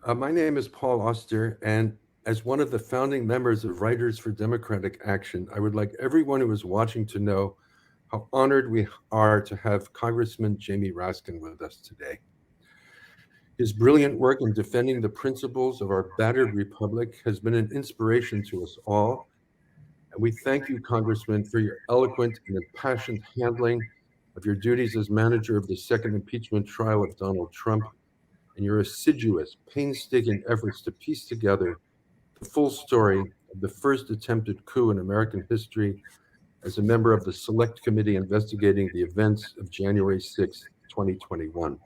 My name is Paul Auster, and as one of the founding members of Writers for Democratic Action, I would like everyone who is watching to know how honored we are to have Congressman Jamie Raskin with us today. His brilliant work in defending the principles of our battered republic has been an inspiration to us all, and we thank you, Congressman, for your eloquent and impassioned handling of your duties as manager of the second impeachment trial of Donald Trump and your assiduous, painstaking efforts to piece together the full story of the first attempted coup in American history as a member of the Select Committee investigating the events of January 6, 2021.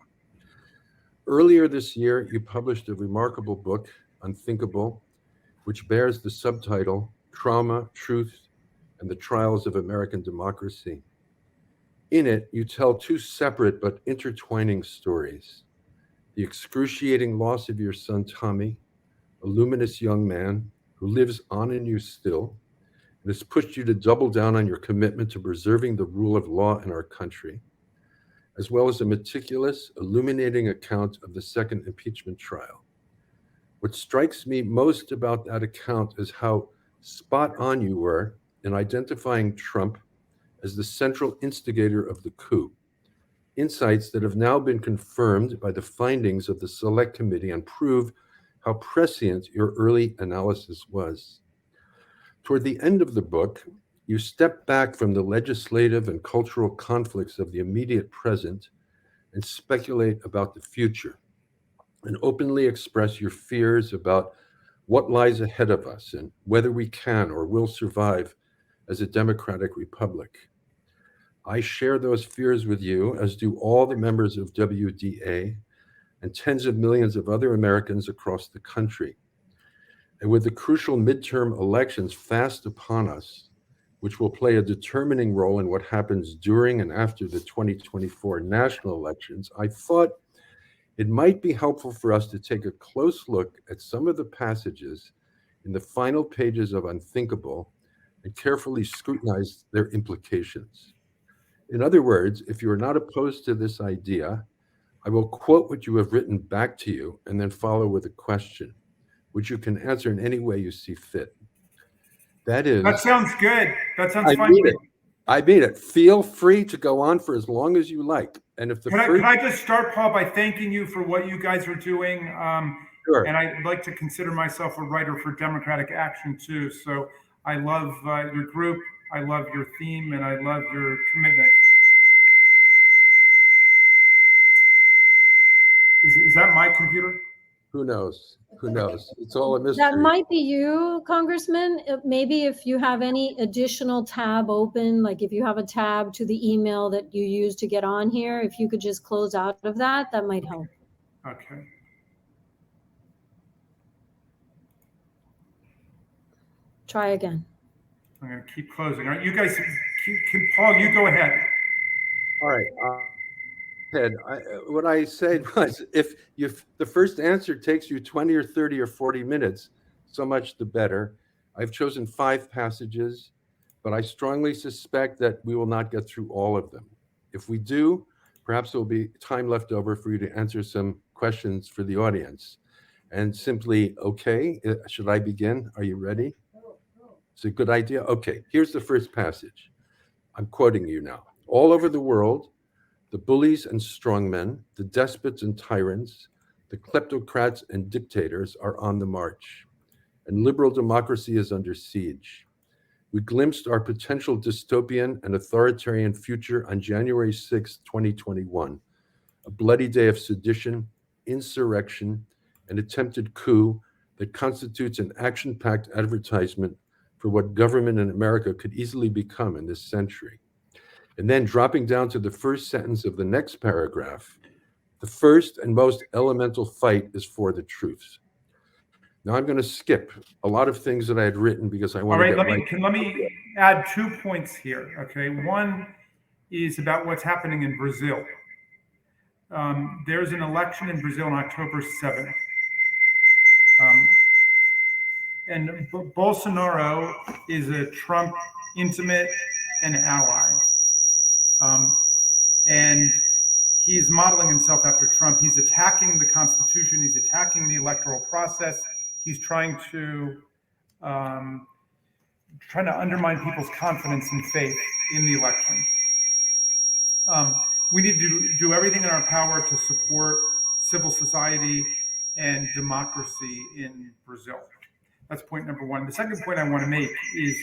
Earlier this year, you published a remarkable book, Unthinkable, which bears the subtitle Trauma, Truth, and the Trials of American Democracy. In it, you tell two separate but intertwining stories: the excruciating loss of your son Tommy, a luminous young man who lives on in you still and has pushed you to double down on your commitment to preserving the rule of law in our country, as well as a meticulous, illuminating account of the second impeachment trial. What strikes me most about that account is how spot on you were in identifying Trump as the central instigator of the coup, insights that have now been confirmed by the findings of the Select Committee and prove how prescient your early analysis was. Toward the end of the book, you step back from the legislative and cultural conflicts of the immediate present and speculate about the future, and openly express your fears about what lies ahead of us and whether we can or will survive as a democratic republic. I share those fears with you, as do all the members of WDA and tens of millions of other Americans across the country. And with the crucial midterm elections fast upon us, which will play a determining role in what happens during and after the 2024 national elections, I thought it might be helpful for us to take a close look at some of the passages in the final pages of Unthinkable and carefully scrutinize their implications. In other words, if you are not opposed to this idea, I will quote what you have written back to you and then follow with a question, which you can answer in any way you see fit. That That is, sounds good. That sounds I fine to mean me. it. I mean it. Feel free to go on for as long as you like. And if the Can first, I just start, Paul, by thanking you for what you guys are doing? sure. And I'd like to consider myself a writer for Democratic Action too. So I love your group, I love your theme, and I love your commitment. Is that my computer? Who knows? Who knows? It's all a That mystery. might be you, Congressman. Maybe if you have any additional tab open, like if you have a tab to the email that you use to get on here, if you could just close out of that, that might help. Okay. Try again. I'm going to keep closing. All right, you guys, Paul, you go ahead. All right. Ted, what I said was if the first answer takes you 20 or 30 or 40 minutes, so much the better. I've chosen 5 passages, but I strongly suspect that we will not get through all of them. If we do, perhaps there will be time left over for you to answer some questions for the audience. And simply, okay, should I begin? Are you ready? It's a good idea. Okay, here's the first passage. I'm quoting you now. All over the world, the bullies and strongmen, the despots and tyrants, the kleptocrats and dictators are on the march, and liberal democracy is under siege. We glimpsed our potential dystopian and authoritarian future on January 6, 2021, a bloody day of sedition, insurrection, and attempted coup that constitutes an action packed advertisement for what government in America could easily become in this century. And then dropping down to the first sentence of the next paragraph, the first and most elemental fight is for the truth. Now I'm going to skip a lot of things that I had written because I All want to right, get right. let me add 2 points here. Okay, one is about what's happening in Brazil. There's an election in Brazil on October 7th. And Bolsonaro is a Trump intimate and ally. And he's modeling himself after Trump. He's attacking the Constitution. He's attacking the Electoral process. He's trying to undermine people's confidence and faith in the election. We need to do everything in our power to support civil society and democracy in Brazil. That's point number one. The second point I want to make is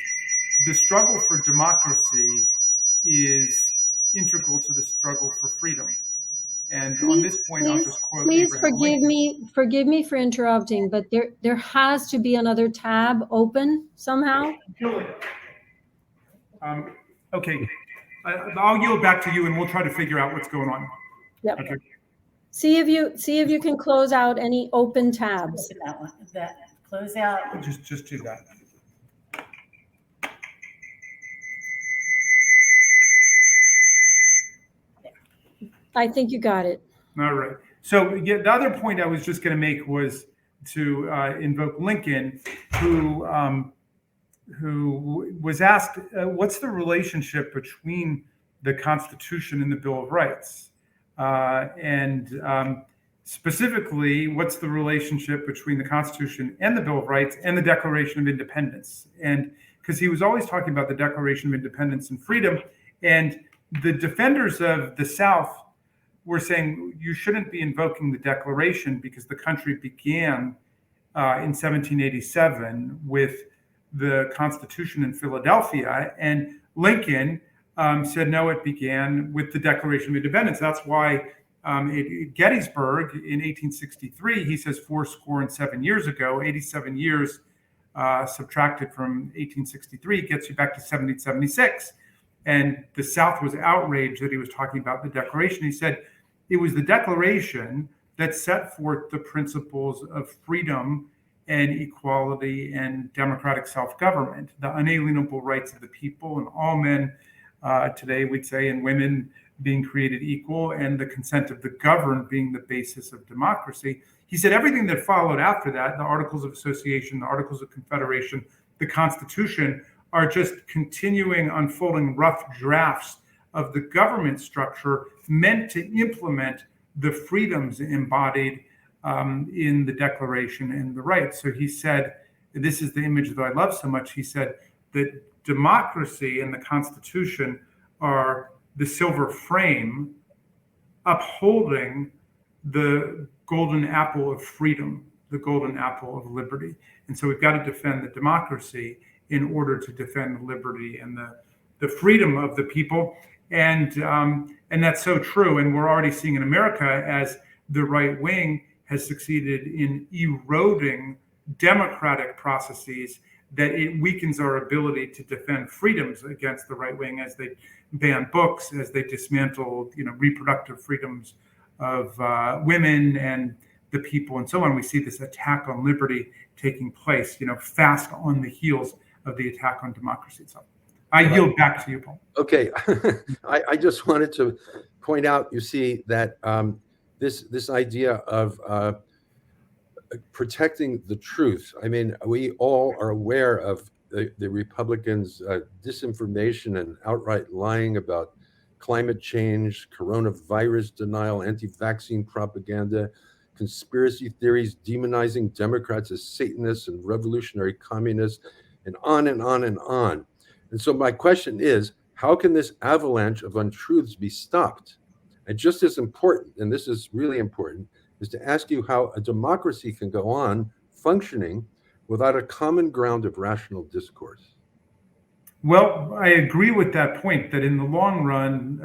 the struggle for democracy is integral to the struggle for freedom. And on this point, I'll just quote Please Abraham forgive me for interrupting, but there has to be another tab open somehow. Julie. Okay, I'll yield back to you, and we'll try to figure out what's going on. Yep. Okay. See if you can close out any open tabs. That one, that close out. Just do that. I think you got it. All right. So yeah, the other point I was just going to make was to invoke Lincoln, who was asked, what's the relationship between the Constitution and the Bill of Rights? And specifically, what's the relationship between the Constitution and the Bill of Rights and the Declaration of Independence? And because he was always talking about the Declaration of Independence and freedom, and the defenders of the South were saying you shouldn't be invoking the Declaration because the country began in 1787 with the Constitution in Philadelphia, and Lincoln said no, it began with the Declaration of Independence. That's why at Gettysburg in 1863, he says 87 years ago, 87 years subtracted from 1863 gets you back to 1776. And the South was outraged that he was talking about the Declaration. He said it was the Declaration that set forth the principles of freedom and equality and democratic self-government, the unalienable rights of the people and all men today, we'd say, and women being created equal, and the consent of the governed being the basis of democracy. He said everything that followed after that, the Articles of Association, the Articles of Confederation, the Constitution, are just continuing unfolding rough drafts of the government structure meant to implement the freedoms embodied in the Declaration and the rights. So he said, this is the image that I love so much, he said that democracy and the Constitution are the silver frame upholding the golden apple of freedom, the golden apple of liberty. And so we've got to defend the democracy in order to defend the liberty and the freedom of the people. And that's so true. And we're already seeing in America as the right wing has succeeded in eroding democratic processes, that it weakens our ability to defend freedoms against the right wing as they ban books, as they dismantle, reproductive freedoms of women and the people and so on. We see this attack on liberty taking place, fast on the heels of the attack on democracy itself. I yield back to you, Paul. Okay. I just wanted to point out, you see, that this idea of protecting the truth. I mean, we all are aware of the Republicans' disinformation and outright lying about climate change, coronavirus denial, anti-vaccine propaganda, conspiracy theories, demonizing Democrats as Satanists and revolutionary communists, and on and on and on. And so my question is, how can this avalanche of untruths be stopped? And just as important, and this is really important, is to ask you how a democracy can go on functioning without a common ground of rational discourse. Well, I agree with that point, that in the long run,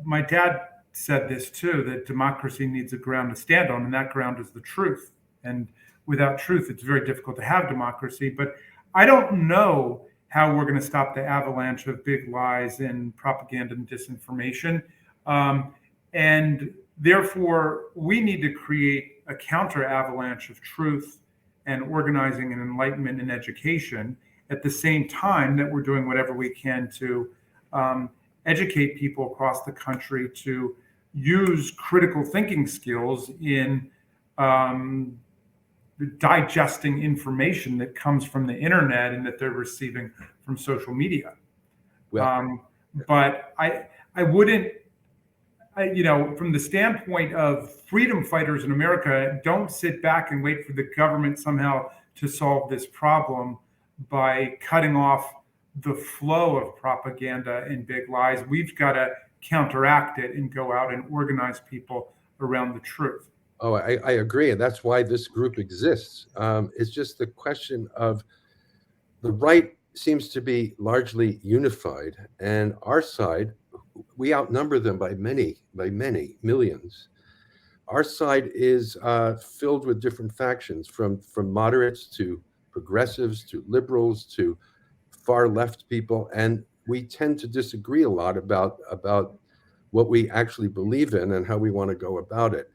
my dad said this too, that democracy needs a ground to stand on, and that ground is the truth. And without truth, it's very difficult to have democracy. But I don't know how we're going to stop the avalanche of big lies and propaganda and disinformation. And therefore, we need to create a counter avalanche of truth and organizing and enlightenment and education at the same time that we're doing whatever we can to educate people across the country to use critical thinking skills in digesting information that comes from the internet and that they're receiving from social media. Well, But I from the standpoint of freedom fighters in America, don't sit back and wait for the government somehow to solve this problem by cutting off the flow of propaganda and big lies. We've got to counteract it and go out and organize people around the truth. Oh, I agree. And that's why this group exists. It's just the question of the right seems to be largely unified, and our side, we outnumber them by many millions. Our side is filled with different factions, from moderates to progressives to liberals to far left people, and we tend to disagree a lot about what we actually believe in and how we want to go about it.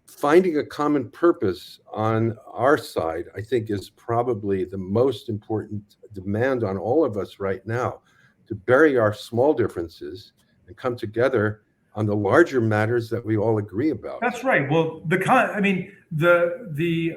Finding a common purpose on our side, I think, is probably the most important demand on all of us right now, to bury our small differences and come together on the larger matters that we all agree about. That's right. Well, the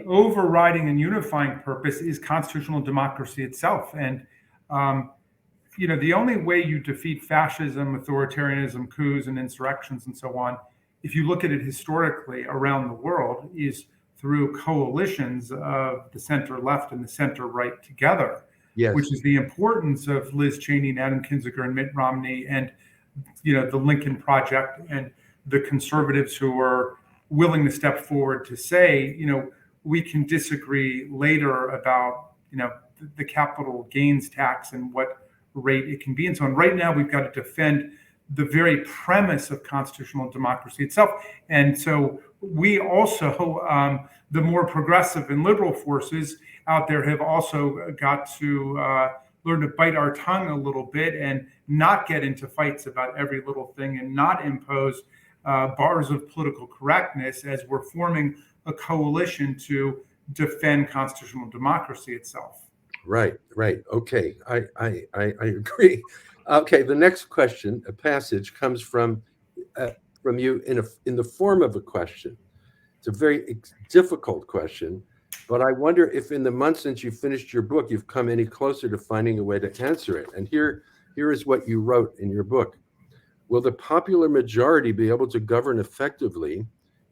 overriding and unifying purpose is constitutional democracy itself. And, the only way you defeat fascism, authoritarianism, coups and insurrections and so on, if you look at it historically around the world, is through coalitions of the center left and the center right together. Yes. Which is the importance of Liz Cheney and Adam Kinzinger and Mitt Romney and, the Lincoln Project and the conservatives who are willing to step forward to say, we can disagree later about, the capital gains tax and what rate it can be and so on. Right now, we've got to defend the very premise of constitutional democracy itself. And so we also, the more progressive and liberal forces out there have also got to learn to bite our tongue a little bit and not get into fights about every little thing and not impose bars of political correctness as we're forming a coalition to defend constitutional democracy itself. Right. Okay, I agree. Okay, the next question, a passage, comes from you in the form of a question. It's a very difficult question, but I wonder if in the months since you finished your book, you've come any closer to finding a way to answer it. And here is what you wrote in your book. Will the popular majority be able to govern effectively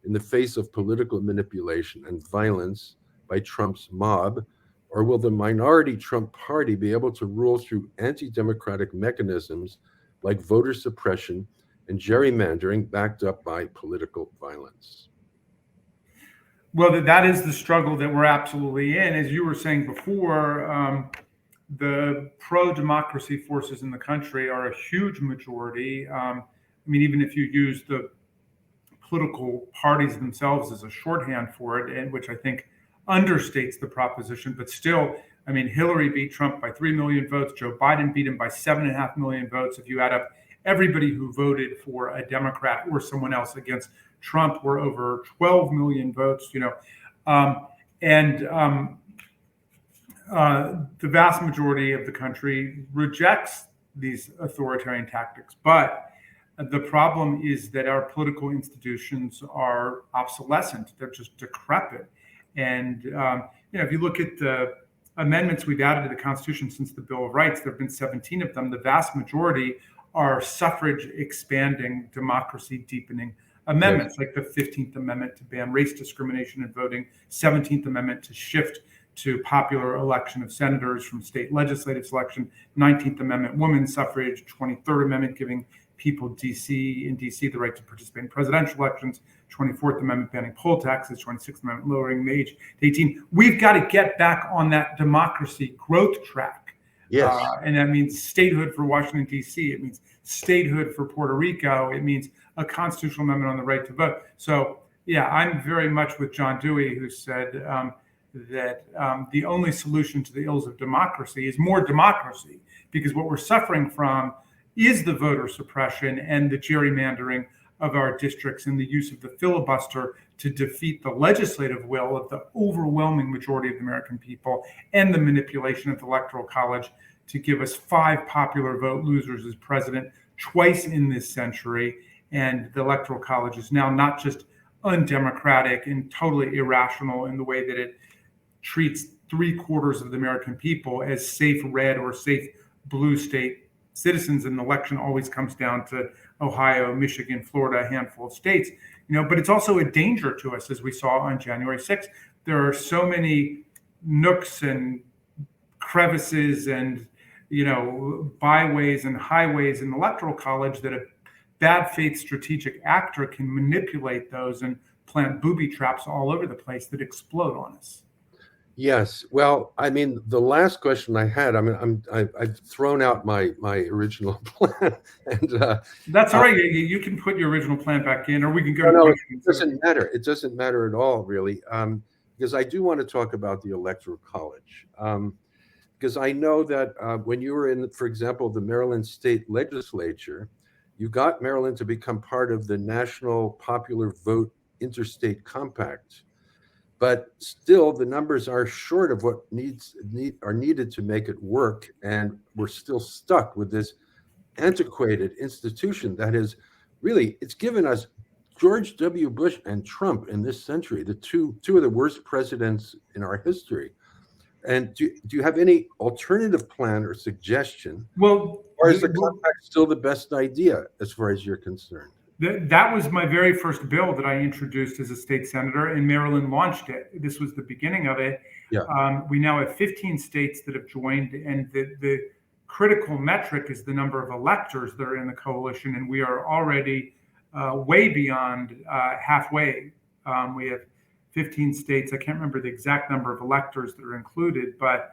in the face of political manipulation and violence by Trump's mob? Or will the minority Trump party be able to rule through anti-democratic mechanisms like voter suppression and gerrymandering backed up by political violence? Well, that is the struggle that we're absolutely in. As you were saying before, the pro-democracy forces in the country are a huge majority. Even if you use the political parties themselves as a shorthand for it, and which I think understates the proposition, but still, Hillary beat Trump by 3 million votes. Joe Biden beat him by 7.5 million votes. If you add up everybody who voted for a Democrat or someone else against Trump, were over 12 million votes, the vast majority of the country rejects these authoritarian tactics. But the problem is that our political institutions are obsolescent. They're just decrepit. And, if you look at the amendments we've added to the Constitution since the Bill of Rights, there have been 17 of them. The vast majority are suffrage expanding, democracy deepening amendments, like the 15th Amendment to ban race discrimination in voting, 17th Amendment to shift to popular election of senators from state legislative selection, 19th Amendment women's suffrage, 23rd Amendment giving people in DC the right to participate in presidential elections, 24th Amendment banning poll taxes, 26th Amendment lowering the age to 18. We've got to get back on that democracy growth track. Yes. And that means statehood for Washington, D.C. It means statehood for Puerto Rico. It means a constitutional amendment on the right to vote. So, yeah, I'm very much with John Dewey, who said that the only solution to the ills of democracy is more democracy, because what we're suffering from is the voter suppression and the gerrymandering of our districts and the use of the filibuster to defeat the legislative will of the overwhelming majority of the American people, and the manipulation of the Electoral College to give us 5 popular vote losers as president twice in this century. And the Electoral College is now not just undemocratic and totally irrational in the way that it treats 3/4 of the American people as safe red or safe blue state citizens. An election always comes down to Ohio, Michigan, Florida, a handful of states. But it's also a danger to us, as we saw on January 6th. There are so many nooks and crevices and byways and highways in the Electoral College that a bad faith strategic actor can manipulate those and plant booby traps all over the place that explode on us. Yes. Well, I mean, the last question I had, I mean, I've thrown out my original plan, and That's all right. You can put your original plan back in, or we can go to no, it questions. doesn't matter. It doesn't matter at all, really, because I do want to talk about the Electoral College. Because I know that when you were in, for example, the Maryland State Legislature, you got Maryland to become part of the National Popular Vote Interstate Compact. But still, the numbers are short of what are needed to make it work, and we're still stuck with this antiquated institution that is really, it's given us George W. Bush and Trump in this century, the two of the worst presidents in our history. And do you have any alternative plan or suggestion? Well, Or is the compact still the best idea as far as you're concerned? That was my very first bill that I introduced as a state senator, and Maryland launched it. This was the beginning of it. Yeah. We now have 15 states that have joined, and the critical metric is the number of electors that are in the coalition, and we are already way beyond halfway. We have 15 states. I can't remember the exact number of electors that are included, but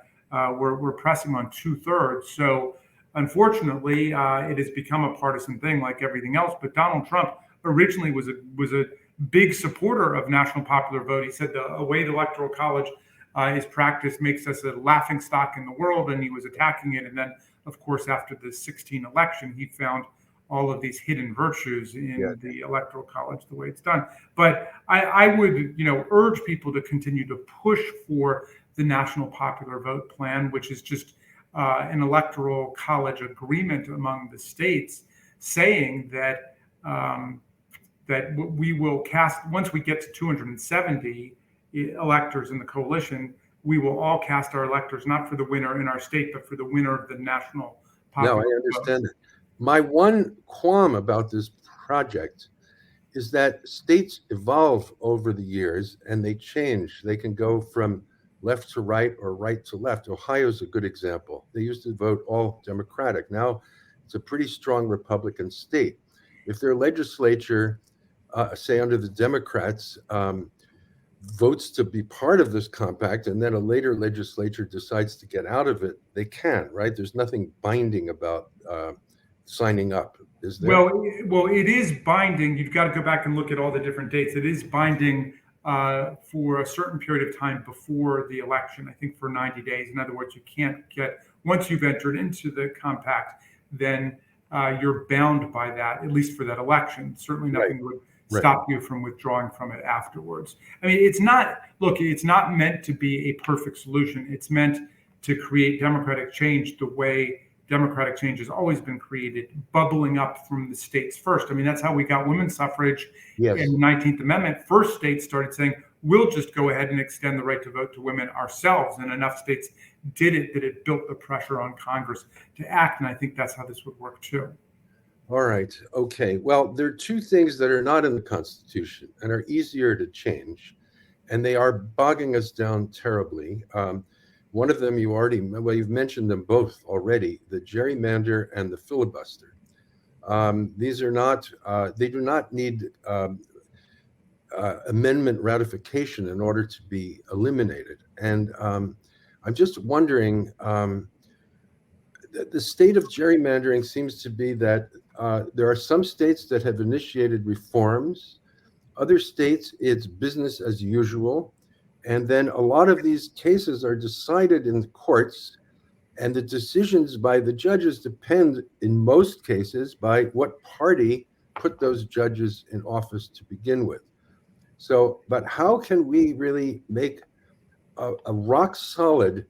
we're pressing on 2/3. So unfortunately, it has become a partisan thing like everything else. But Donald Trump originally was a big supporter of national popular vote. He said the way the Electoral College is practiced makes us a laughing stock in the world, and he was attacking it. And then, of course, after the 2016 election, he found all of these hidden virtues in the Electoral College, the way it's done. But I would, urge people to continue to push for the national popular vote plan, which is just an Electoral College agreement among the states, saying that that we will cast, once we get to 270 electors in the coalition, we will all cast our electors not for the winner in our state, but for the winner of the national popular vote. No, I understand that. My one qualm about this project is that states evolve over the years and they change. They can go from left to right or right to left. Ohio's a good example. They used to vote all Democratic. Now it's a pretty strong Republican state. If their legislature, say under the Democrats, votes to be part of this compact, and then a later legislature decides to get out of it, they can, right? There's nothing binding about signing up, is there? Well, it is binding. You've got to go back and look at all the different dates. It is binding for a certain period of time before the election, I think for 90 days. In other words, you can't once you've entered into the compact, then you're bound by that, at least for that election. Certainly nothing would stop you from withdrawing from it afterwards. I mean, it's not meant to be a perfect solution. It's meant to create democratic change the way democratic change has always been created, bubbling up from the states first. I mean, that's how we got women's suffrage in the 19th Amendment. First states started saying, we'll just go ahead and extend the right to vote to women ourselves. And enough states did it that it built the pressure on Congress to act. And I think that's how this would work too. All right. Okay. Well, there are two things that are not in the Constitution and are easier to change, and they are bogging us down terribly. One of them you've mentioned them both already, the gerrymander and the filibuster. These are not, they do not need amendment ratification in order to be eliminated. And I'm just wondering, the state of gerrymandering seems to be that there are some states that have initiated reforms. Other states, it's business as usual. And then a lot of these cases are decided in the courts, and the decisions by the judges depend, in most cases, by what party put those judges in office to begin with. So, but how can we really make a rock solid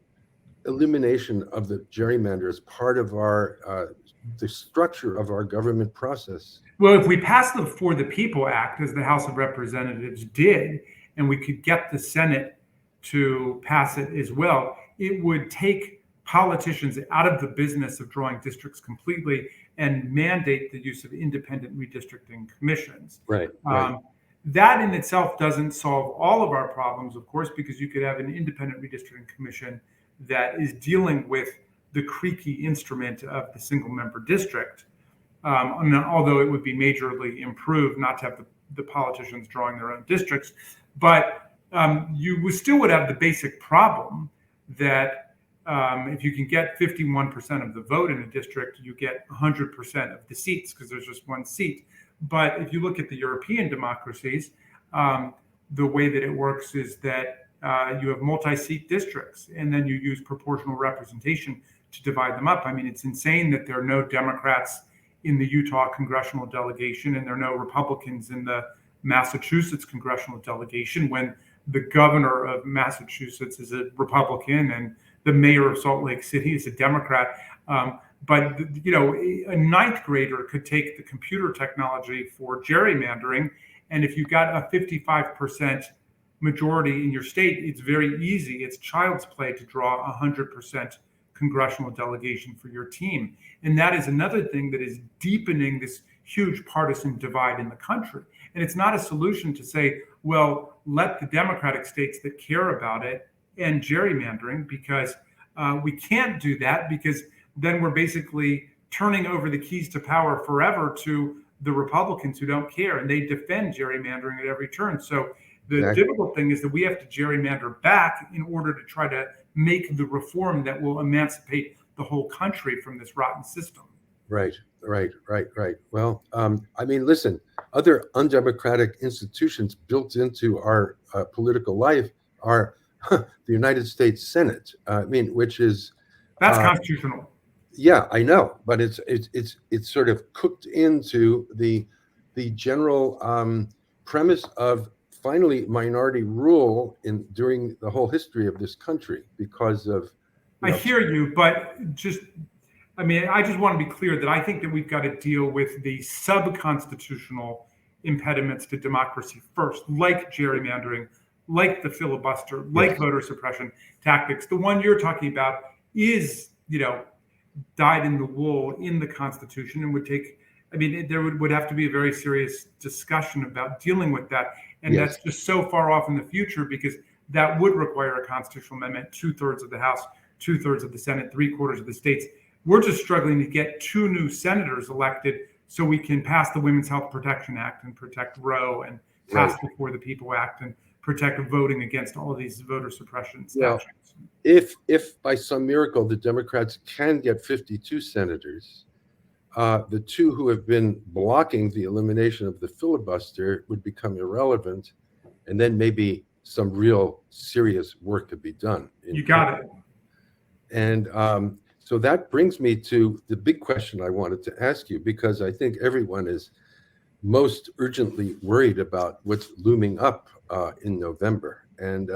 elimination of the gerrymander as part of our the structure of our government process? Well, if we pass the For the People Act, as the House of Representatives did, and we could get the Senate to pass it as well, it would take politicians out of the business of drawing districts completely and mandate the use of independent redistricting commissions. Right. Right. That in itself doesn't solve all of our problems, of course, because you could have an independent redistricting commission that is dealing with the creaky instrument of the single member district. Although it would be majorly improved not to have the politicians drawing their own districts. But you still would have the basic problem that if you can get 51% of the vote in a district, you get 100% of the seats because there's just one seat. But if you look at the European democracies, the way that it works is that you have multi-seat districts, and then you use proportional representation to divide them up. I mean, it's insane that there are no Democrats in the Utah congressional delegation, and there are no Republicans in the Massachusetts congressional delegation when the governor of Massachusetts is a Republican and the mayor of Salt Lake City is a Democrat. But a ninth grader could take the computer technology for gerrymandering, and if you got a 55% majority in your state, it's very easy. It's child's play to draw 100% congressional delegation for your team. And that is another thing that is deepening this huge partisan divide in the country. And it's not a solution to say, well, let the Democratic states that care about it end gerrymandering, because we can't do that, because then we're basically turning over the keys to power forever to the Republicans who don't care, and they defend gerrymandering at every turn. So the difficult thing is that we have to gerrymander back in order to try to make the reform that will emancipate the whole country from this rotten system. Right. Well, I mean, listen, other undemocratic institutions built into our political life are the United States Senate. I mean, which is that's constitutional. Yeah, I know, but it's sort of cooked into the general premise of finally minority rule during the whole history of this country because of. I hear you, but I just want to be clear that I think that we've got to deal with the sub-constitutional impediments to democracy first, like gerrymandering, like the filibuster, like voter suppression tactics. The one you're talking about is, dyed in the wool in the Constitution and would take, there would have to be a very serious discussion about dealing with that. And that's just so far off in the future, because that would require a constitutional amendment, 2/3 of the House, 2/3 of the Senate, 3/4 of the states. We're just struggling to get 2 new senators elected so we can pass the Women's Health Protection Act and protect Roe and pass the For the People Act and protect voting against all of these voter suppression statutes. If by some miracle the Democrats can get 52 senators, the 2 who have been blocking the elimination of the filibuster would become irrelevant, and then maybe some real serious work could be done. You got it. And so that brings me to the big question I wanted to ask you, because I think everyone is most urgently worried about what's looming up in November. And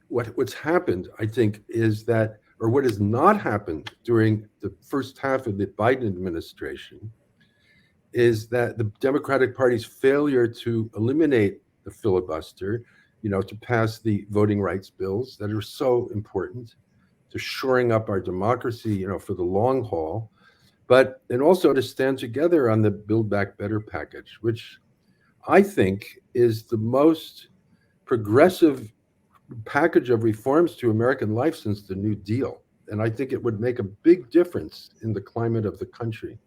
what's happened, I think, is that, or what has not happened during the first half of the Biden administration, is that the Democratic Party's failure to eliminate the filibuster, to pass the voting rights bills that are so important to shoring up our democracy, for the long haul, and also to stand together on the Build Back Better package, which I think is the most progressive package of reforms to American life since the New Deal. And I think it would make a big difference in the climate of the country,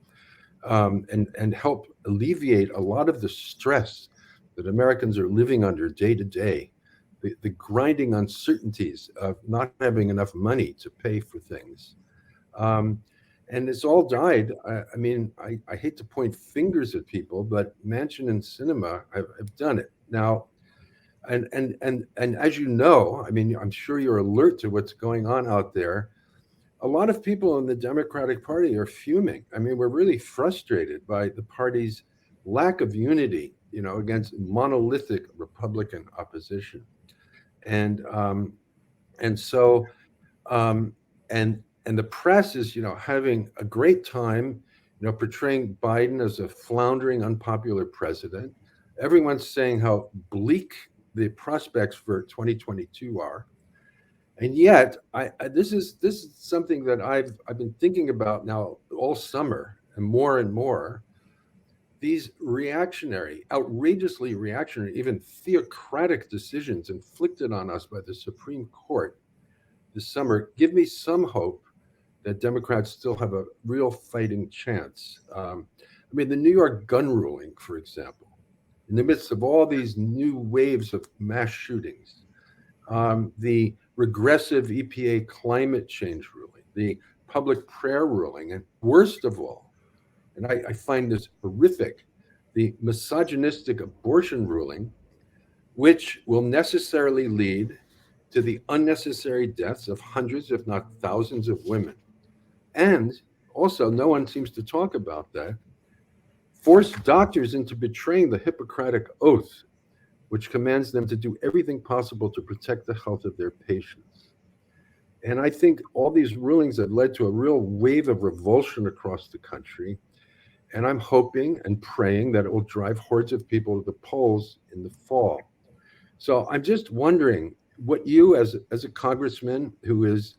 and help alleviate a lot of the stress that Americans are living under day to day, the grinding uncertainties of not having enough money to pay for things. And it's all died. I hate to point fingers at people, but Manchin and Sinema have done it now. And as you know, I'm sure you're alert to what's going on out there. A lot of people in the Democratic Party are fuming. We're really frustrated by the party's lack of unity, against monolithic Republican opposition. And the press is, having a great time, portraying Biden as a floundering, unpopular president. Everyone's saying how bleak the prospects for 2022 are. And yet, this is something that I've been thinking about now all summer, and more. These reactionary, outrageously reactionary, even theocratic decisions inflicted on us by the Supreme Court this summer give me some hope that Democrats still have a real fighting chance. I mean, the New York gun ruling, for example, in the midst of all these new waves of mass shootings, the regressive EPA climate change ruling, the public prayer ruling, and worst of all, and I find this horrific, the misogynistic abortion ruling, which will necessarily lead to the unnecessary deaths of hundreds, if not thousands, of women. And also, no one seems to talk about that, force doctors into betraying the Hippocratic Oath, which commands them to do everything possible to protect the health of their patients. And I think all these rulings have led to a real wave of revulsion across the country. And I'm hoping and praying that it will drive hordes of people to the polls in the fall. So I'm just wondering what you, as a congressman who is,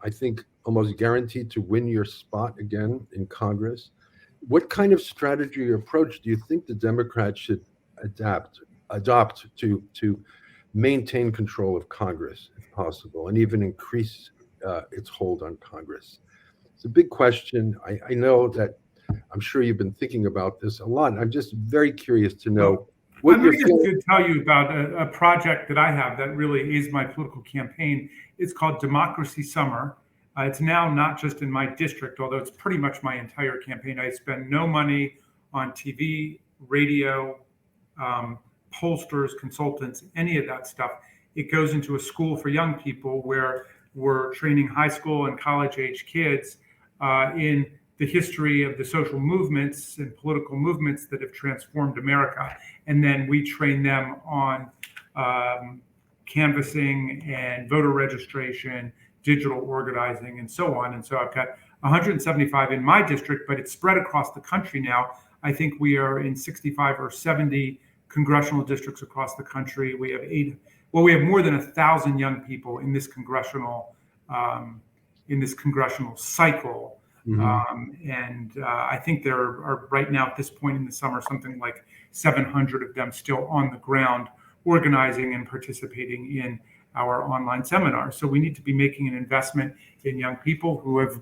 I think, almost guaranteed to win your spot again in Congress, what kind of strategy or approach do you think the Democrats should adopt to maintain control of Congress, if possible, and even increase its hold on Congress? It's a big question. I know that I'm sure you've been thinking about this a lot. I'm just very curious to know what I'm you're going feeling. to tell you about a project that I have that really is my political campaign. It's called Democracy Summer. It's now not just in my district, although it's pretty much my entire campaign. I spend no money on TV, radio, pollsters, consultants, any of that stuff. It goes into a school for young people where we're training high school and college age kids in the history of the social movements and political movements that have transformed America. And then we train them on canvassing and voter registration, digital organizing, and so on. And so I've got 175 in my district, but it's spread across the country now. I think we are in 65 or 70 congressional districts across the country. We have more than 1,000 young people in this congressional cycle. Mm-hmm. I think there are right now at this point in the summer, something like 700 of them still on the ground organizing and participating in our online seminars. So we need to be making an investment in young people who have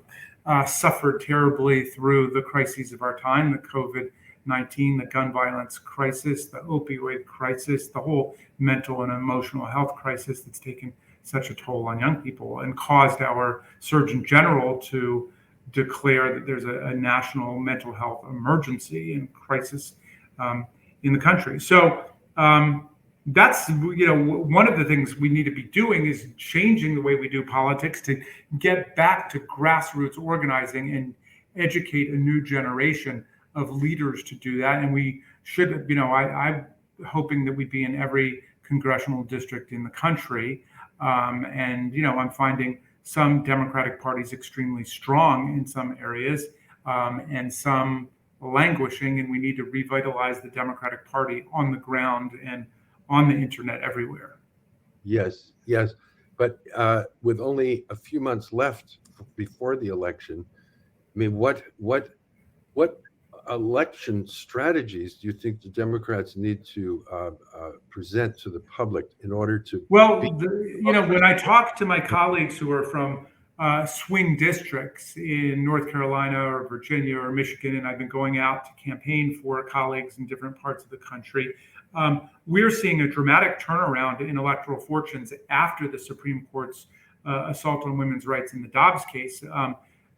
suffered terribly through the crises of our time, the COVID-19, the gun violence crisis, the opioid crisis, the whole mental and emotional health crisis that's taken such a toll on young people and caused our Surgeon General to declare that there's a national mental health emergency and crisis in the country. So that's, one of the things we need to be doing is changing the way we do politics to get back to grassroots organizing and educate a new generation of leaders to do that. And we should, I'm hoping that we'd be in every congressional district in the country. I'm finding some Democratic parties extremely strong in some areas, and some languishing, and we need to revitalize the Democratic Party on the ground and on the internet everywhere. Yes. But with only a few months left before the election, I mean, what election strategies do you think the Democrats need to present to the public in order to? Well, when I talk to my colleagues who are from swing districts in North Carolina or Virginia or Michigan, and I've been going out to campaign for colleagues in different parts of the country, we're seeing a dramatic turnaround in electoral fortunes after the Supreme Court's assault on women's rights in the Dobbs case. A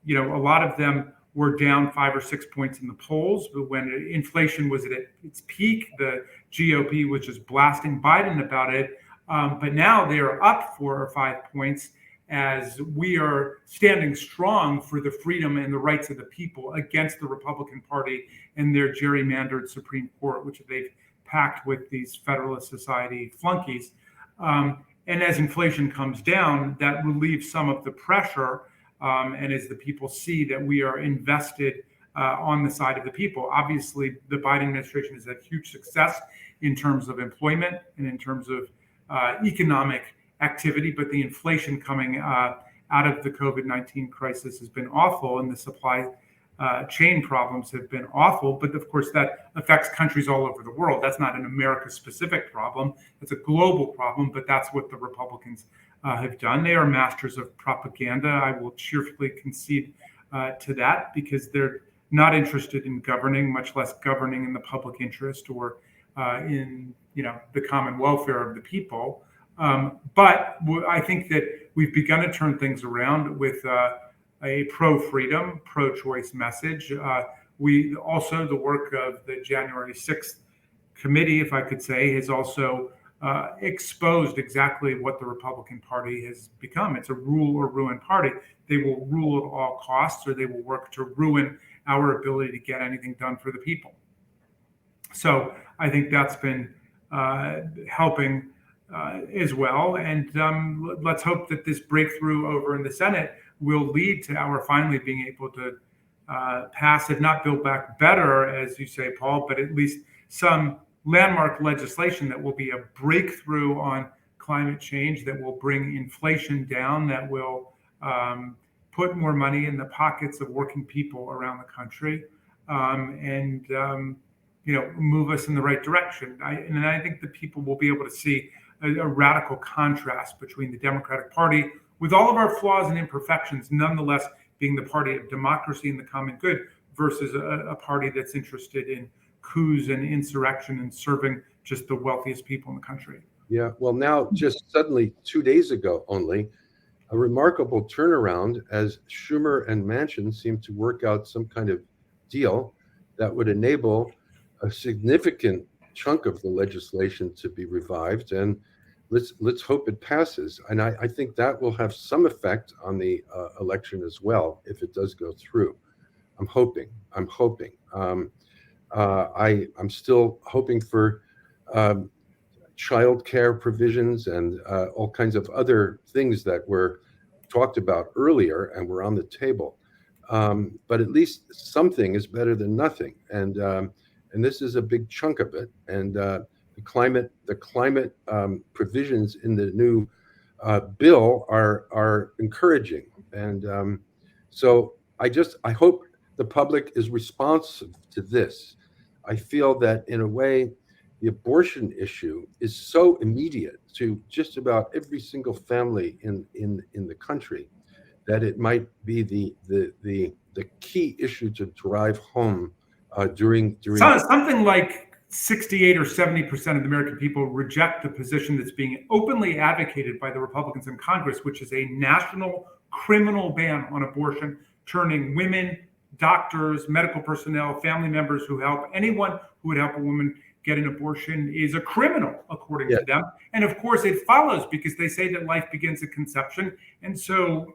lot of them were down 5 or 6 points in the polls, but when inflation was at its peak, the GOP was just blasting Biden about it. But now they are up 4 or 5 points as we are standing strong for the freedom and the rights of the people against the Republican Party and their gerrymandered Supreme Court, which they've packed with these Federalist Society flunkies. And as inflation comes down, that relieves some of the pressure. And as the people see that we are invested on the side of the people. Obviously, the Biden administration has had huge success in terms of employment and in terms of economic activity, but the inflation coming out of the COVID-19 crisis has been awful, and the supply chain problems have been awful. But of course, that affects countries all over the world. That's not an America-specific problem. It's a global problem, but that's what the Republicans have done. They are masters of propaganda. I will cheerfully concede to that, because they're not interested in governing, much less governing in the public interest or in the common welfare of the people. But I think that we've begun to turn things around with a pro-freedom, pro-choice message. We also, the work of the January 6th committee, if I could say, has also exposed exactly what the Republican Party has become. It's a rule or ruin party. They will rule at all costs, or they will work to ruin our ability to get anything done for the people. So I think that's been helping as well. And let's hope that this breakthrough over in the Senate will lead to our finally being able to pass, if not Build Back Better, as you say, Paul, but at least some landmark legislation that will be a breakthrough on climate change, that will bring inflation down, that will put more money in the pockets of working people around the country, and move us in the right direction. And I think that people will be able to see a radical contrast between the Democratic Party, with all of our flaws and imperfections, nonetheless being the party of democracy and the common good, versus a party that's interested in coups and insurrection and serving just the wealthiest people in the country. Yeah, well, now just suddenly 2 days ago only, a remarkable turnaround, as Schumer and Manchin seem to work out some kind of deal that would enable a significant chunk of the legislation to be revived, and let's hope it passes. And I think that will have some effect on the election as well, if it does go through. I'm hoping. I'm still hoping for child care provisions and all kinds of other things that were talked about earlier and were on the table. But at least something is better than nothing. And this is a big chunk of it. And the climate provisions in the new bill are encouraging. And so I hope the public is responsive to this. I feel that in a way, the abortion issue is so immediate to just about every single family in the country that it might be the key issue to drive home during something like 68 or 70% of the American people reject the position that's being openly advocated by the Republicans in Congress, which is a national criminal ban on abortion, turning women, doctors, medical personnel, family members who help, anyone who would help a woman get an abortion is a criminal, according to them. And of course, it follows, because they say that life begins at conception. And so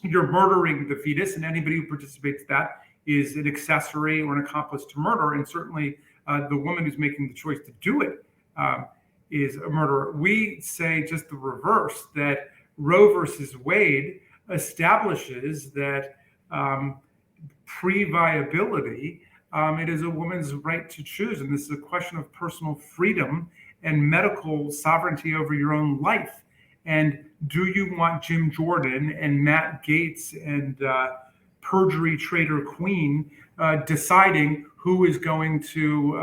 you're murdering the fetus, and anybody who participates in that is an accessory or an accomplice to murder. And certainly the woman who's making the choice to do it is a murderer. We say just the reverse, that Roe versus Wade establishes that pre-viability, it is a woman's right to choose. And this is a question of personal freedom and medical sovereignty over your own life. And do you want Jim Jordan and Matt Gaetz and perjury traitor Queen deciding who is going to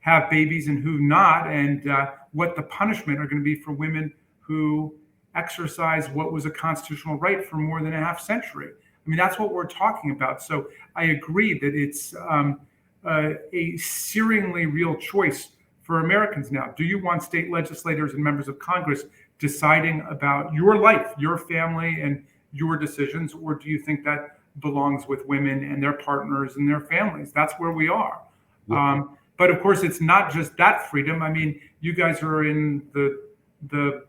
have babies and who not, and what the punishment are going to be for women who exercise what was a constitutional right for more than a half century? I mean, that's what we're talking about. So I agree that it's a searingly real choice for Americans now. Do you want state legislators and members of Congress deciding about your life, your family, and your decisions, or do you think that belongs with women and their partners and their families? That's where we are. Yeah. But of course, it's not just that freedom. I mean, you guys are in the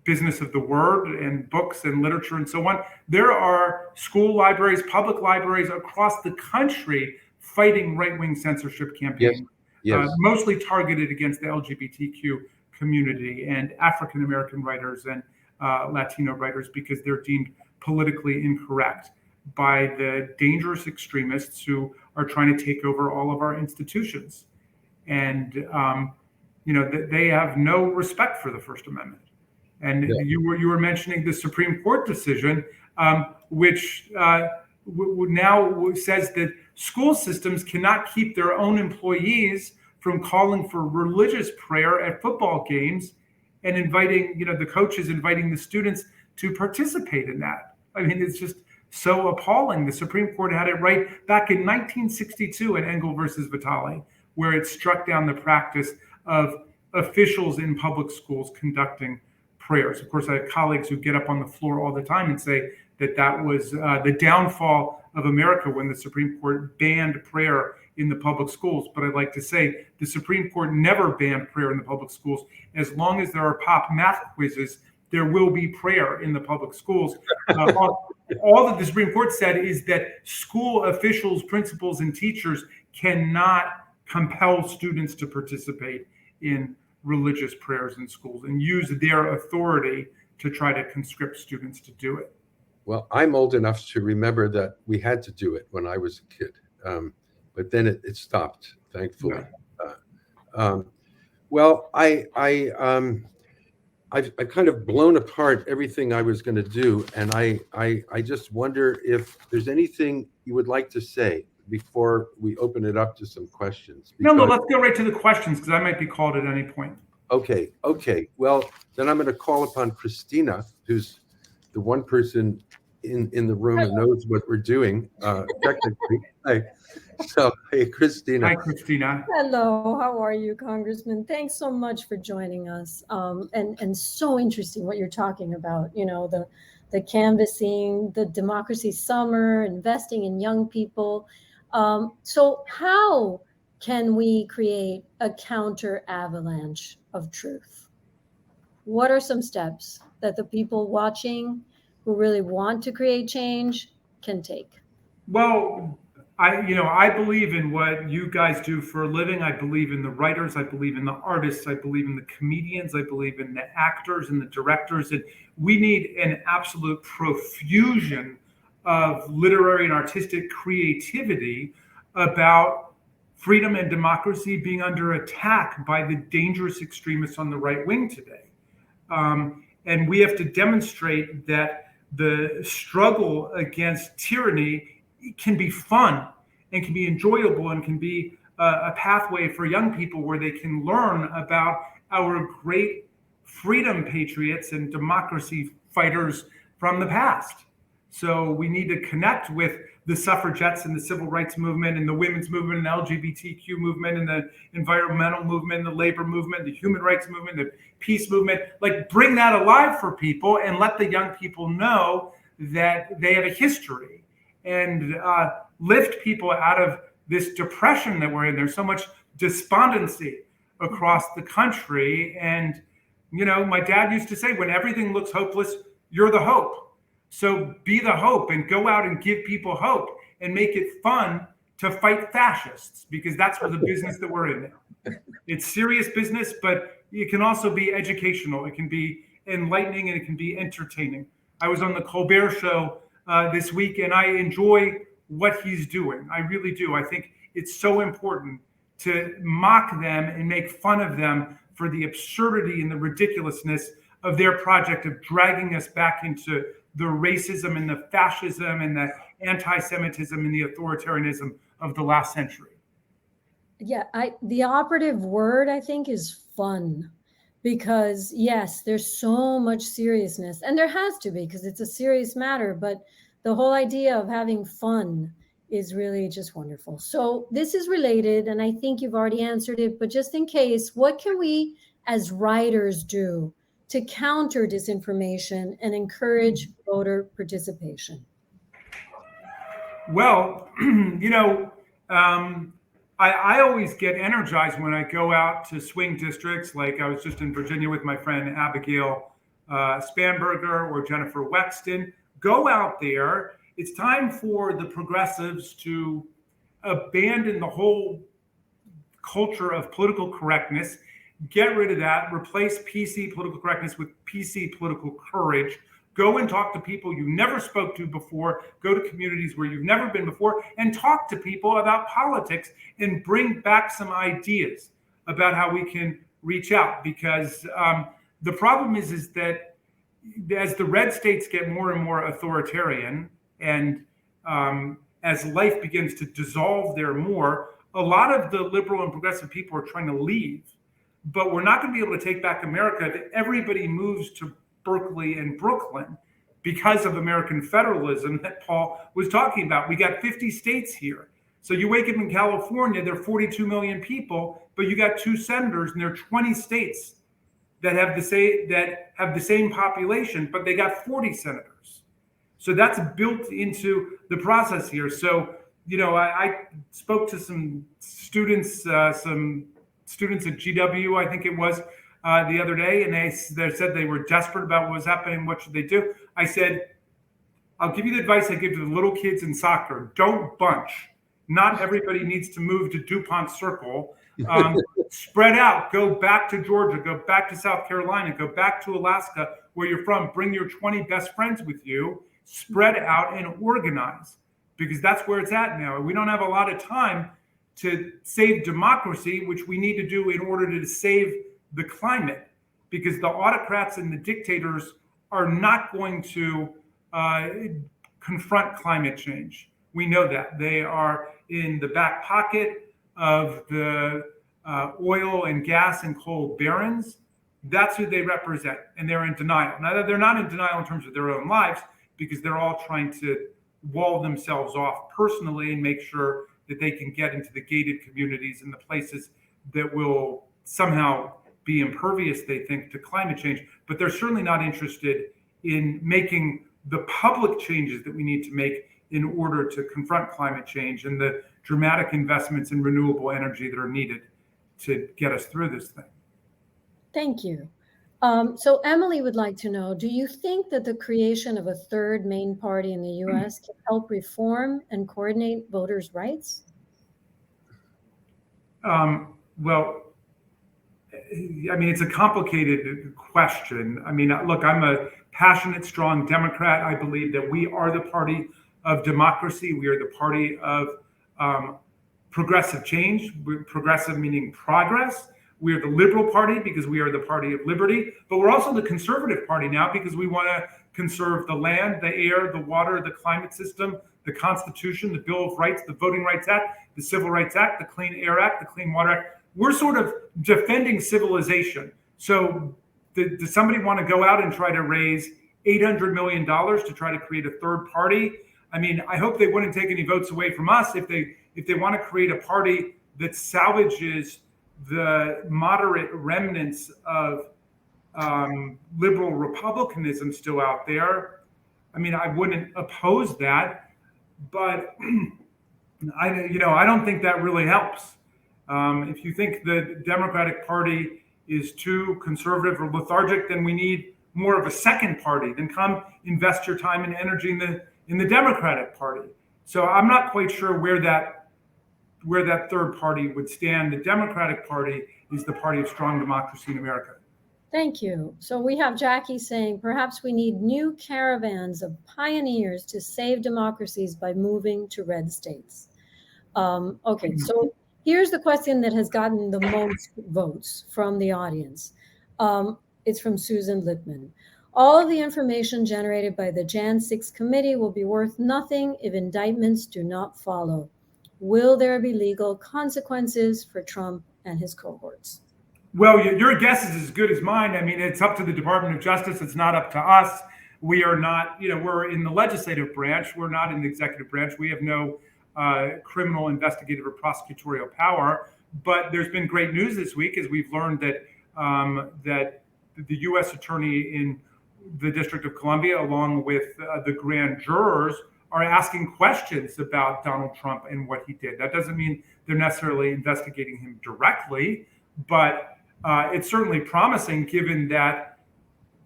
business of the word and books and literature and so on. There are school libraries, public libraries across the country fighting right-wing censorship campaigns, yes. Mostly targeted against the LGBTQ community and African-American writers and Latino writers, because they're deemed politically incorrect by the dangerous extremists who are trying to take over all of our institutions. And, they have no respect for the First Amendment. And Yeah. you were mentioning the Supreme Court decision, which now says that school systems cannot keep their own employees from calling for religious prayer at football games and inviting, the coaches inviting the students to participate in that. I mean, it's just so appalling. The Supreme Court had it right back in 1962 in Engel versus Vitale, where it struck down the practice of officials in public schools conducting prayers. Of course, I have colleagues who get up on the floor all the time and say that was the downfall of America when the Supreme Court banned prayer in the public schools. But I'd like to say the Supreme Court never banned prayer in the public schools. As long as there are pop math quizzes, there will be prayer in the public schools. All that the Supreme Court said is that school officials, principals, and teachers cannot compel students to participate in religious prayers in schools and use their authority to try to conscript students to do it. Well, I'm old enough to remember that we had to do it when I was a kid, but then it stopped, thankfully. Yeah. Well, I've kind of blown apart everything I was going to do, and I just wonder if there's anything you would like to say before we open it up to some questions. No, let's go right to the questions because I might be called at any point. Okay. Well, then I'm going to call upon Christina, who's the one person in the room who knows what we're doing technically. Hey, Christina. Hi, Christina. Hello, how are you, Congressman? Thanks so much for joining us. And so interesting what you're talking about, the canvassing, the democracy summer, investing in young people. So how can we create a counter avalanche of truth? What are some steps that the people watching who really want to create change can take? Well, I believe in what you guys do for a living. I believe in the writers. I believe in the artists. I believe in the comedians. I believe in the actors and the directors. And we need an absolute profusion of literary and artistic creativity about freedom and democracy being under attack by the dangerous extremists on the right wing today. And we have to demonstrate that the struggle against tyranny can be fun and can be enjoyable and can be a pathway for young people where they can learn about our great freedom patriots and democracy fighters from the past. So we need to connect with the suffragettes and the civil rights movement and the women's movement and the LGBTQ movement and the environmental movement, the labor movement, the human rights movement, the peace movement. Like, bring that alive for people and let the young people know that they have a history and lift people out of this depression that we're in. There's so much despondency across the country. And, my dad used to say, when everything looks hopeless, you're the hope. So be the hope and go out and give people hope and make it fun to fight fascists, because that's the business that we're in now. It's serious business, but it can also be educational. It can be enlightening and it can be entertaining. I was on the Colbert Show this week, and I enjoy what he's doing. I really do. I think it's so important to mock them and make fun of them for the absurdity and the ridiculousness of their project of dragging us back into the racism and the fascism and the anti-Semitism and the authoritarianism of the last century. Yeah, the operative word, I think, is fun. Because yes, there's so much seriousness, and there has to be, because it's a serious matter, but the whole idea of having fun is really just wonderful. So this is related, and I think you've already answered it, but just in case, what can we as writers do to counter disinformation and encourage voter participation? Well, I always get energized when I go out to swing districts. Like, I was just in Virginia with my friend Abigail Spanberger or Jennifer Wexton. Go out there. It's time for the progressives to abandon the whole culture of political correctness. Get rid of that. Replace PC political correctness with PC political courage. Go and talk to people you never spoke to before. Go to communities where you've never been before and talk to people about politics and bring back some ideas about how we can reach out. Because the problem is that as the red states get more and more authoritarian, and as life begins to dissolve there more, a lot of the liberal and progressive people are trying to leave. But we're not going to be able to take back America if everybody moves to Berkeley and Brooklyn because of American federalism that Paul was talking about. We got 50 states here. So you wake up in California, there are 42 million people, but you got 2 senators, and there are 20 states that have the same population, but they got 40 senators. So that's built into the process here. So, I spoke to some students at GW, I think it was, the other day, and they said they were desperate about what was happening. What should they do? I said, I'll give you the advice I give to the little kids in soccer. Don't bunch. Not everybody needs to move to DuPont Circle. Spread out. Go back to Georgia. Go back to South Carolina. Go back to Alaska, where you're from. Bring your 20 best friends with you. Spread out and organize, because that's where it's at now. We don't have a lot of time to save democracy, which we need to do in order to save the climate, because the autocrats and the dictators are not going to confront climate change. We know that. They are in the back pocket of the oil and gas and coal barons. That's who they represent, and they're in denial. Now, they're not in denial in terms of their own lives, because they're all trying to wall themselves off personally and make sure that they can get into the gated communities and the places that will somehow be impervious, they think, to climate change. But they're certainly not interested in making the public changes that we need to make in order to confront climate change and the dramatic investments in renewable energy that are needed to get us through this thing. Thank you. So Emily would like to know, do you think that the creation of a third main party in the US can help reform and coordinate voters' rights? Well, I mean, it's a complicated question. I mean, look, I'm a passionate, strong Democrat. I believe that we are the party of democracy. We are the party of progressive change. Progressive meaning progress. We are the liberal party because we are the party of liberty, but we're also the conservative party now because we want to conserve the land, the air, the water, the climate system, the Constitution, the Bill of Rights, the Voting Rights Act, the Civil Rights Act, the Clean Air Act, the Clean Water Act. We're sort of defending civilization. So does somebody want to go out and try to raise $800 million to try to create a third party? I mean, I hope they wouldn't take any votes away from us if they want to create a party that salvages the moderate remnants of liberal republicanism still out there. I mean, I wouldn't oppose that, but I don't think that really helps. If you think the Democratic Party is too conservative or lethargic, then we need more of a second party. Then come invest your time and energy in the Democratic Party. So I'm not quite sure where that third party would stand. The Democratic Party is the party of strong democracy in America. Thank you. So we have Jackie saying, perhaps we need new caravans of pioneers to save democracies by moving to red states. Okay, so here's the question that has gotten the most votes from the audience. It's from Susan Lippman. All of the information generated by the Jan 6 committee will be worth nothing if indictments do not follow. Will there be legal consequences for Trump and his cohorts? Well, your guess is as good as mine. I mean, it's up to the Department of Justice. It's not up to us. We are not, we're in the legislative branch. We're not in the executive branch. We have no criminal, investigative, or prosecutorial power. But there's been great news this week as we've learned that that the U.S. attorney in the District of Columbia, along with the grand jurors, are asking questions about Donald Trump and what he did. That doesn't mean they're necessarily investigating him directly, but it's certainly promising given that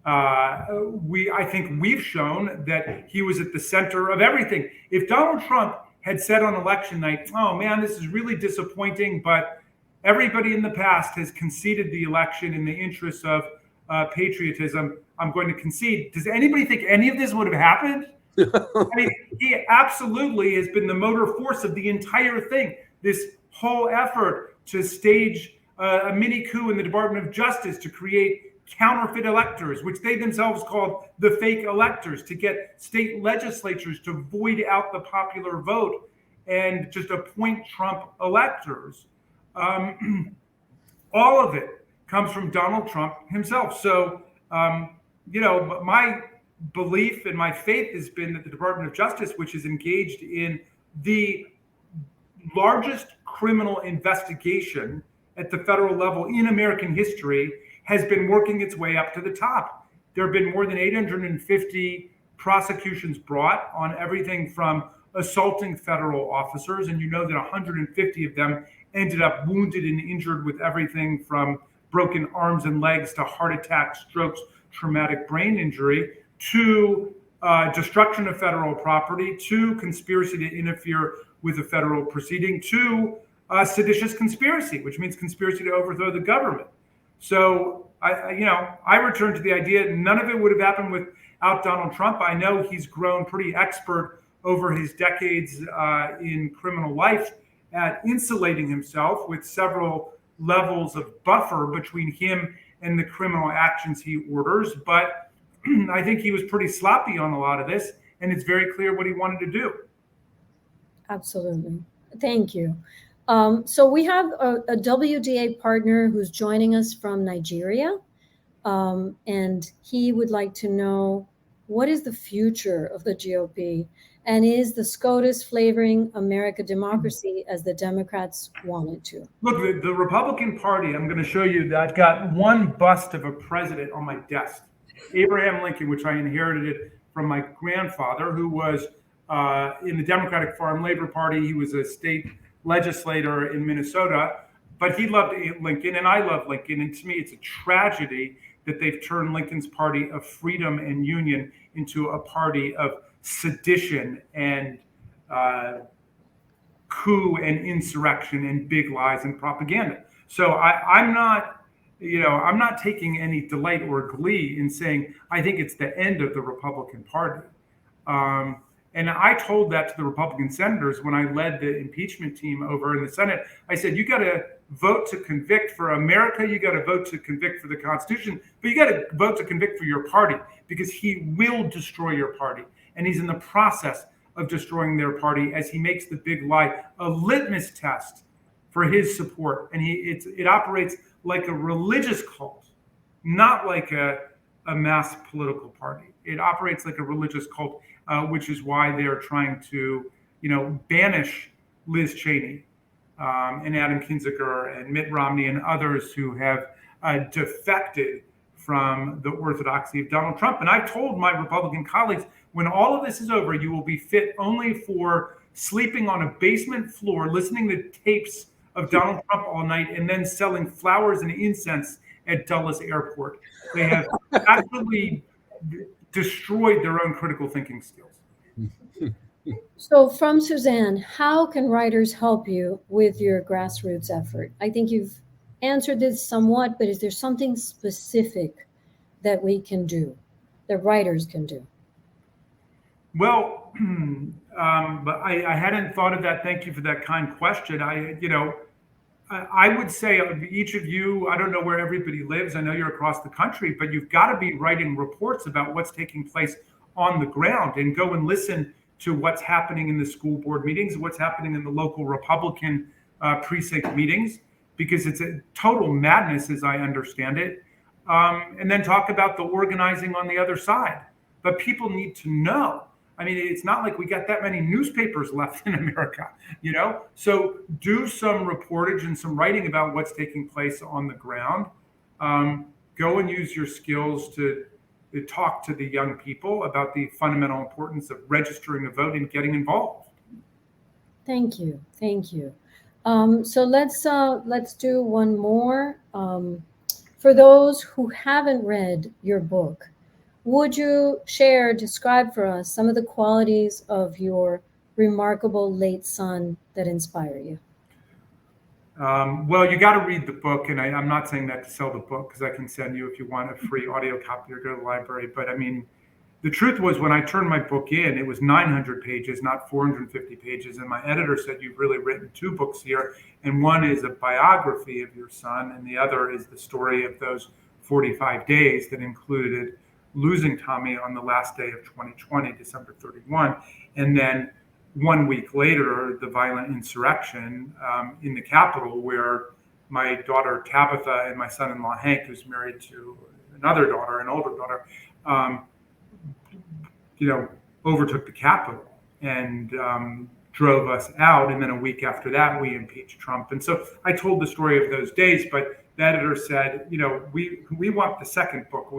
I think we've shown that he was at the center of everything. If Donald Trump had said on election night, oh man, this is really disappointing, but everybody in the past has conceded the election in the interest of patriotism, I'm going to concede. Does anybody think any of this would have happened? I mean, he absolutely has been the motor force of the entire thing. This whole effort to stage a mini coup in the Department of Justice to create counterfeit electors, which they themselves called the fake electors, to get state legislatures to void out the popular vote and just appoint Trump electors. All of it comes from Donald Trump himself. So, my belief and my faith has been that the Department of Justice, which is engaged in the largest criminal investigation at the federal level in American history, has been working its way up to the top. There have been more than 850 prosecutions brought on everything from assaulting federal officers, and you know that 150 of them ended up wounded and injured with everything from broken arms and legs to heart attacks, strokes, traumatic brain injury, to destruction of federal property, to conspiracy to interfere with a federal proceeding, to seditious conspiracy, which means conspiracy to overthrow the government. So I return to the idea none of it would have happened without Donald Trump. I know he's grown pretty expert over his decades in criminal life at insulating himself with several levels of buffer between him and the criminal actions he orders. But I think he was pretty sloppy on a lot of this, and it's very clear what he wanted to do. Absolutely. Thank you. So we have a WDA partner who's joining us from Nigeria, and he would like to know, what is the future of the GOP, and is the SCOTUS flavoring American democracy as the Democrats wanted to? Look, the Republican Party, I'm going to show you that I've got one bust of a president on my desk, Abraham Lincoln, which I inherited from my grandfather, who was in the Democratic Farm Labor Party. He was a state legislator in Minnesota, but he loved Lincoln, and I love Lincoln. And to me, it's a tragedy that they've turned Lincoln's party of freedom and union into a party of sedition and coup and insurrection and big lies and propaganda. So I'm not taking any delight or glee in saying I think it's the end of the Republican Party. And I told that to the Republican senators when I led the impeachment team over in the Senate. I said, you got to vote to convict for America. You got to vote to convict for the Constitution, but you got to vote to convict for your party, because he will destroy your party. And he's in the process of destroying their party as he makes the big lie a litmus test for his support. And it operates like a religious cult, not like a mass political party. It operates like a religious cult, which is why they're trying to, banish Liz Cheney and Adam Kinzinger and Mitt Romney and others who have defected from the orthodoxy of Donald Trump. And I've told my Republican colleagues, when all of this is over, you will be fit only for sleeping on a basement floor, listening to tapes of Donald Trump all night, and then selling flowers and incense at Dulles Airport. They have absolutely destroyed their own critical thinking skills. So from Suzanne, how can writers help you with your grassroots effort? I think you've answered this somewhat, but is there something specific that we can do, that writers can do? Well, but I hadn't thought of that. Thank you for that kind question. I would say each of you, I don't know where everybody lives. I know you're across the country, but you've got to be writing reports about what's taking place on the ground, and go and listen to what's happening in the school board meetings, what's happening in the local Republican precinct meetings, because it's a total madness as I understand it. And then talk about the organizing on the other side. But people need to know. I mean, it's not like we got that many newspapers left in America, So do some reportage and some writing about what's taking place on the ground. Go and use your skills to talk to the young people about the fundamental importance of registering to vote and getting involved. Thank you. So let's do one more. For those who haven't read your book, would you describe for us some of the qualities of your remarkable late son that inspire you? Well, you got to read the book, and I'm not saying that to sell the book, because I can send you, if you want, a free audio copy or go to the library. But I mean, the truth was, when I turned my book in, it was 900 pages, not 450 pages. And my editor said, you've really written two books here. And one is a biography of your son, and the other is the story of those 45 days that included losing Tommy on the last day of 2020, December 31, and then 1 week later, the violent insurrection in the Capitol, where my daughter Tabitha and my son-in-law Hank, who's married to another daughter, an older daughter, overtook the Capitol and drove us out. And then a week after that, we impeached Trump. And so I told the story of those days, but the editor said, we want the second book.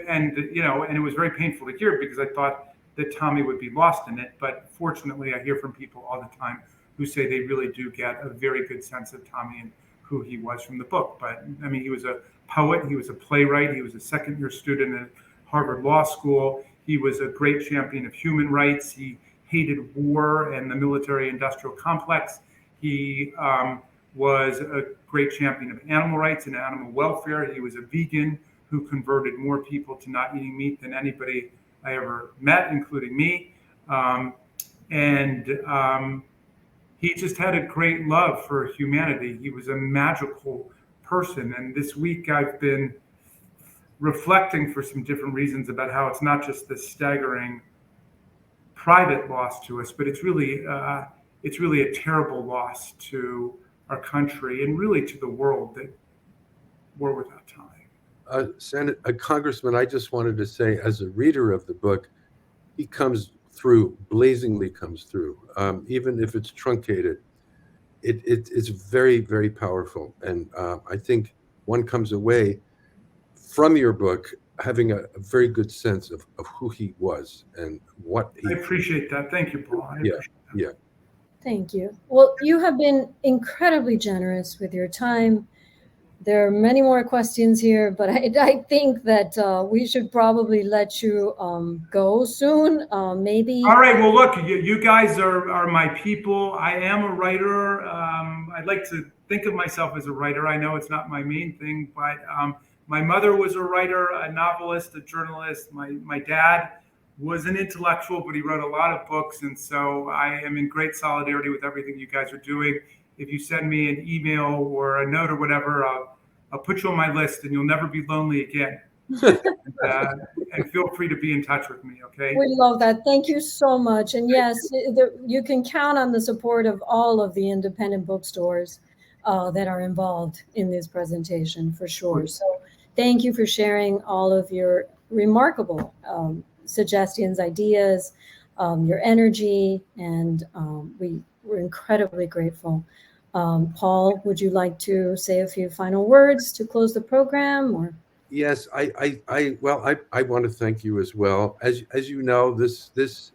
And it was very painful to hear because I thought that Tommy would be lost in it. But fortunately, I hear from people all the time who say they really do get a very good sense of Tommy and who he was from the book. But I mean, he was a poet, he was a playwright, he was a second-year student at Harvard Law School. He was a great champion of human rights. He hated war and the military-industrial complex. He was a great champion of animal rights and animal welfare. He was a vegan who converted more people to not eating meat than anybody I ever met, including me. He just had a great love for humanity. He was a magical person. And this week I've been reflecting for some different reasons about how it's not just this staggering private loss to us, but it's really a terrible loss to our country and really to the world that we're without time. Congressman, I just wanted to say, as a reader of the book, he comes through, blazingly comes through, even if it's truncated. It's very, very powerful. And I think one comes away from your book having a very good sense of who he was and what he... I appreciate that. Thank you, Paul. Yeah. Thank you. Well, you have been incredibly generous with your time. There are many more questions here, but I think that we should probably let you go soon, maybe. All right. Well, look, you guys are my people. I am a writer. I'd like to think of myself as a writer. I know it's not my main thing, but my mother was a writer, a novelist, a journalist. My dad was an intellectual, but he wrote a lot of books. And so I am in great solidarity with everything you guys are doing. If you send me an email or a note or whatever, I'll put you on my list and you'll never be lonely again. And feel free to be in touch with me, okay? We love that. Thank you so much. And yes, you can count on the support of all of the independent bookstores that are involved in this presentation, for sure. So thank you for sharing all of your remarkable suggestions, ideas, your energy, and we're incredibly grateful. Paul, would you like to say a few final words to close the program? Or yes, I want to thank you as well. As you know, this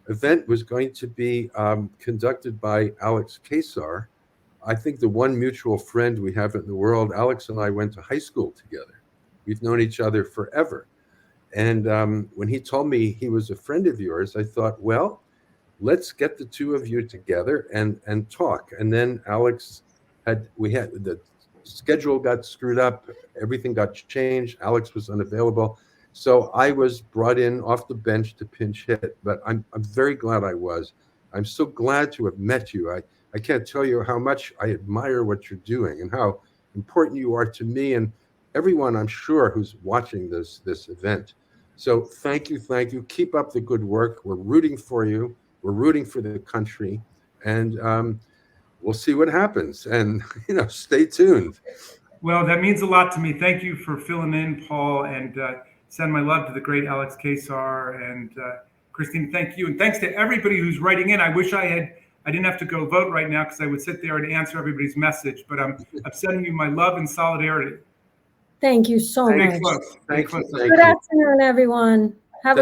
event was going to be conducted by Alex Kesar. I think the one mutual friend we have in the world. Alex and I went to high school together. We've known each other forever. And when he told me he was a friend of yours, I thought, well, let's get the two of you together and talk. And then Alex we had the schedule got screwed up. Everything got changed. Alex was unavailable. So I was brought in off the bench to pinch hit, but I'm very glad I was. I'm so glad to have met you. I can't tell you how much I admire what you're doing and how important you are to me and everyone, I'm sure, who's watching this event. So thank you. Keep up the good work. We're rooting for you. We're rooting for the country, and we'll see what happens. And stay tuned. Well, that means a lot to me. Thank you for filling in, Paul, and send my love to the great Alex Kesar and Christine. Thank you, and thanks to everybody who's writing in. I wish I didn't have to go vote right now because I would sit there and answer everybody's message. But I'm sending you my love and solidarity. thank you so much. Stay close. Good afternoon, everyone. Have a good